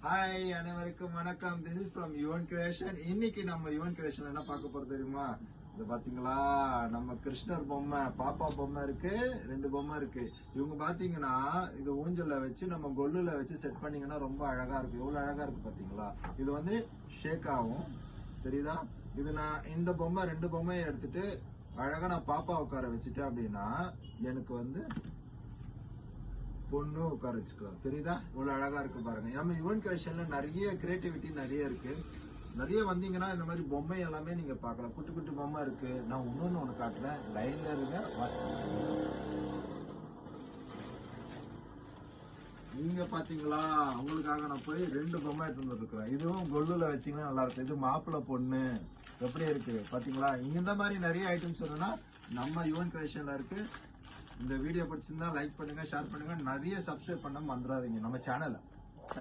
Hi அனைவருக்கும் வணக்கம். This is from Yuvan creation. இன்னைக்கு நம்ம யுவன் கிரியேஷன் என்ன பார்க்க போறது தெரியுமா? இது பாத்தீங்களா, நம்ம கிருஷ்ணர் பொம்மை, பாப்பா பொம்மை இருக்கு, 2 பொம்மை இருக்கு. இவங்க பாத்தீங்கன்னா இது ஊஞ்சல்ல வச்சு நம்ம கொல்லுல வச்சு செட் பண்ணீங்கன்னா ரொம்ப அழகா இருக்கு. எவ்வளவு அழகா இருக்கு பாத்தீங்களா? இது வந்து ஷேக் ஆகும், தெரியுதா? இது நான் இந்த பொம்மை 2 பொம்மையை எடுத்துட்டு அழகா நான் பாப்பா உட்கார வச்சுட்டேன் அப்படின்னா எனக்கு வந்து பொண்ணு உட்கார வச்சுக்கலாம். தெரியுதா? இவ்வளவு அழகா இருக்கு பாருங்க. நம்ம யுவன் கிரியேஷன்ல நிறைய கிரியேட்டிவிட்டி நிறைய இருக்கு. நிறைய வந்தீங்கன்னா இந்த மாதிரி பொம்மை எல்லாமே நீங்க பார்க்கலாம். குட்டி குட்டி பொம்மை இருக்கு. நான் ஒண்ணு காட்டுறேன், லைன்ல இருங்க. நீங்க பாத்தீங்களா, உங்களுக்காக நான் போய் 2 பொம்மை எடுத்து வந்துருக்கிறேன். இதுவும் கொல்லுல வச்சீங்கன்னா நல்லா இருக்கும். இது மாப்பிள்ளை பொண்ணு எப்படி இருக்கு பாத்தீங்களா? இந்த மாதிரி நிறைய ஐட்டம்ஸ் வேணும்னா நம்ம யுவன் கிரியேஷன்ல இருக்கு. இந்த வீடியோ பிடிச்சிருந்தா லைக் பண்ணுங்க, ஷேர் பண்ணுங்க, நிறைய சப்ஸ்கிரைப் பண்ண மறந்துடாதீங்க நம்ம சேனலை.